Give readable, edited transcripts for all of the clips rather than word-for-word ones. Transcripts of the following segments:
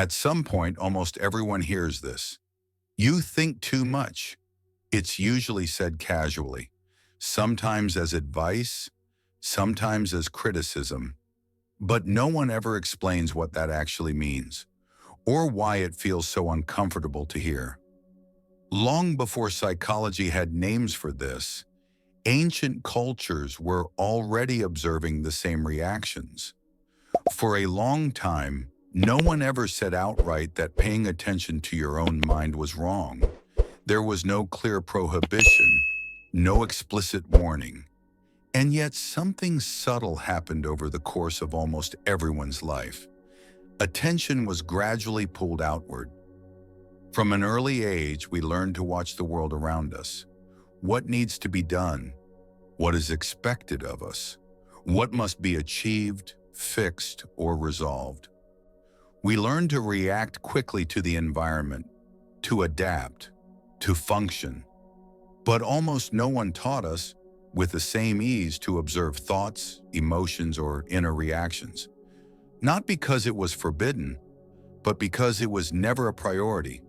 At some point, almost everyone hears this. You think too much. It's usually said casually, sometimes as advice, sometimes as criticism, but no one ever explains what that actually means or why it feels so uncomfortable to hear. Long before psychology had names for this, ancient cultures were already observing the same reactions. For a long time, no one ever said outright that paying attention to your own mind was wrong. There was no clear prohibition, no explicit warning. And yet something subtle happened over the course of almost everyone's life. Attention was gradually pulled outward. From an early age, we learned to watch the world around us. What needs to be done? What is expected of us? What must be achieved, fixed, or resolved? We learn to react quickly to the environment, to adapt, to function. But almost no one taught us, with the same ease, to observe thoughts, emotions, or inner reactions. Not because it was forbidden, but because it was never a priority.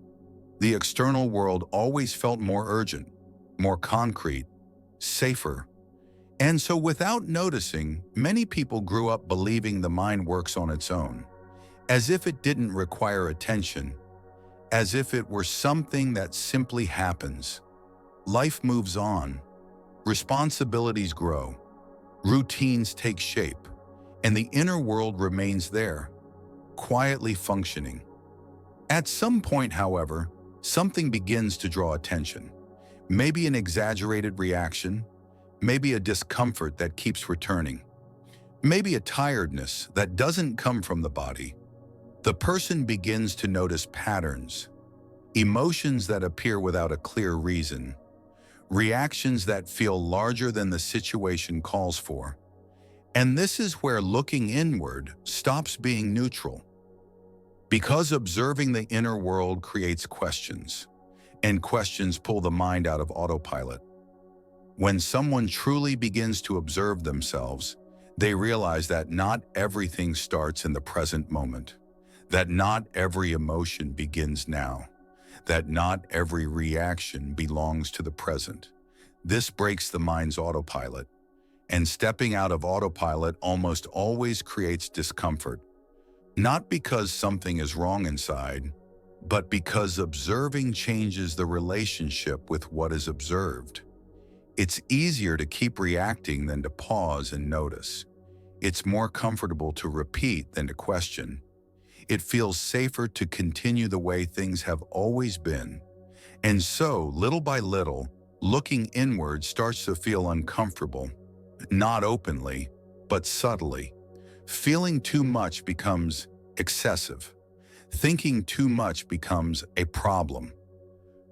The external world always felt more urgent, more concrete, safer. And so without noticing, many people grew up believing the mind works on its own, as if it didn't require attention, as if it were something that simply happens. Life moves on, responsibilities grow, routines take shape, and the inner world remains there, quietly functioning. At some point, however, something begins to draw attention. Maybe an exaggerated reaction, maybe a discomfort that keeps returning, maybe a tiredness that doesn't come from the body. The person begins to notice patterns, emotions that appear without a clear reason, reactions that feel larger than the situation calls for. And this is where looking inward stops being neutral. Because observing the inner world creates questions, and questions pull the mind out of autopilot. When someone truly begins to observe themselves, they realize that not everything starts in the present moment, that not every emotion begins now, that not every reaction belongs to the present. This breaks the mind's autopilot, and stepping out of autopilot almost always creates discomfort, not because something is wrong inside, but because observing changes the relationship with what is observed. It's easier to keep reacting than to pause and notice. It's more comfortable to repeat than to question. It feels safer to continue the way things have always been. And so, little by little, looking inward starts to feel uncomfortable, not openly, but subtly. Feeling too much becomes excessive. Thinking too much becomes a problem.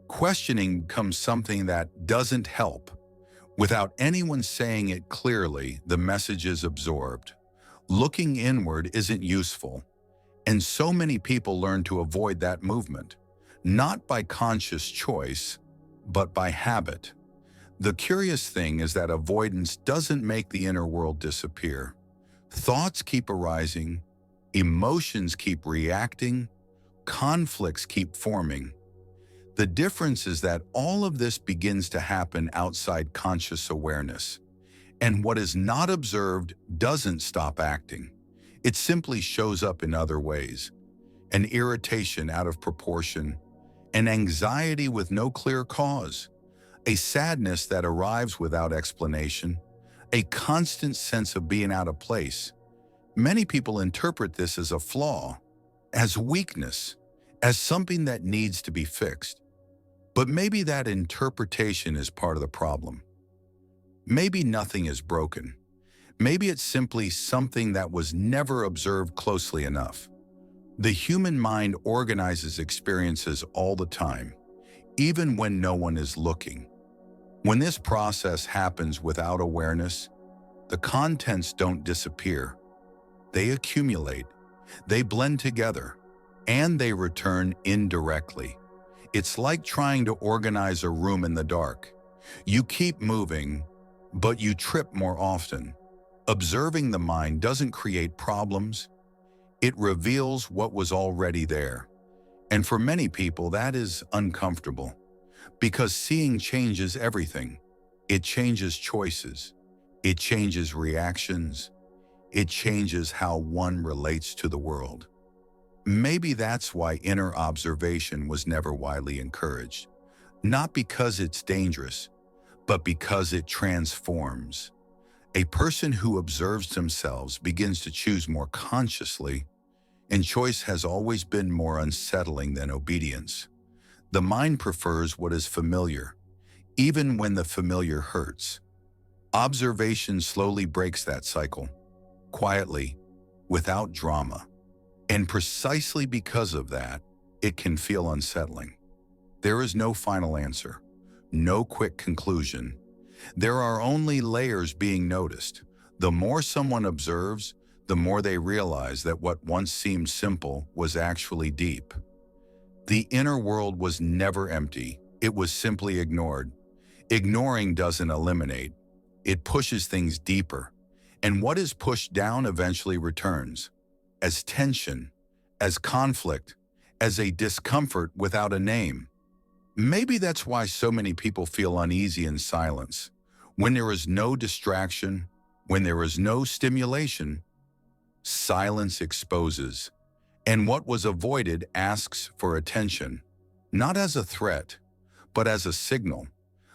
Questioning becomes something that doesn't help. Without anyone saying it clearly, the message is absorbed. Looking inward isn't useful, and so many people learn to avoid that movement, not by conscious choice, but by habit. The curious thing is that avoidance doesn't make the inner world disappear. Thoughts keep arising, emotions keep reacting, conflicts keep forming. The difference is that all of this begins to happen outside conscious awareness, and what is not observed doesn't stop acting. It simply shows up in other ways: an irritation out of proportion, an anxiety with no clear cause, a sadness that arrives without explanation, a constant sense of being out of place. Many people interpret this as a flaw, as weakness, as something that needs to be fixed. But maybe that interpretation is part of the problem. Maybe nothing is broken. Maybe it's simply something that was never observed closely enough. The human mind organizes experiences all the time, even when no one is looking. When this process happens without awareness, the contents don't disappear. They accumulate, they blend together, and they return indirectly. It's like trying to organize a room in the dark. You keep moving, but you trip more often. Observing the mind doesn't create problems, It reveals what was already there. And for many people, that is uncomfortable because seeing changes everything. It changes choices. It changes reactions. It changes how one relates to the world. Maybe that's why inner observation was never widely encouraged. Not because it's dangerous, but because it transforms. A person who observes themselves begins to choose more consciously, and choice has always been more unsettling than obedience. The mind prefers what is familiar, even when the familiar hurts. Observation slowly breaks that cycle, quietly, without drama. And precisely because of that, it can feel unsettling. There is no final answer, no quick conclusion. There are only layers being noticed. The more someone observes, the more they realize that what once seemed simple was actually deep. The inner world was never empty. It was simply ignored. Ignoring doesn't eliminate. It pushes things deeper. And what is pushed down eventually returns. As tension, as conflict, as a discomfort without a name. Maybe that's why so many people feel uneasy in silence. When there is no distraction, when there is no stimulation, silence exposes. And what was avoided asks for attention, not as a threat, but as a signal.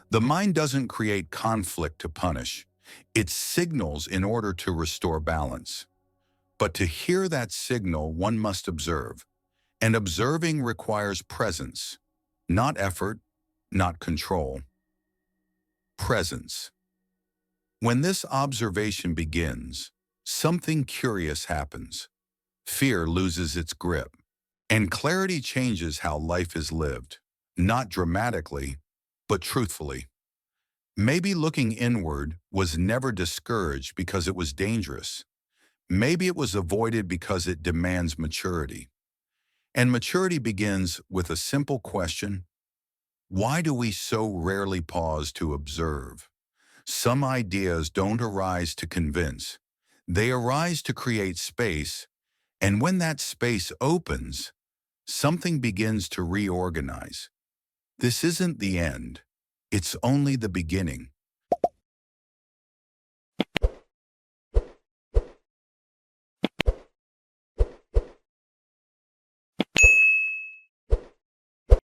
The mind doesn't create conflict to punish. It signals in order to restore balance. But to hear that signal, one must observe. And observing requires presence, not effort, not control. Presence. When this observation begins, something curious happens. Fear loses its grip, and clarity changes how life is lived, not dramatically, but truthfully. Maybe looking inward was never discouraged because it was dangerous. Maybe it was avoided because it demands maturity. And maturity begins with a simple question: why do we so rarely pause to observe? Some ideas don't arise to convince. They arise to create space, and when that space opens, something begins to reorganize. This isn't the end. It's only the beginning.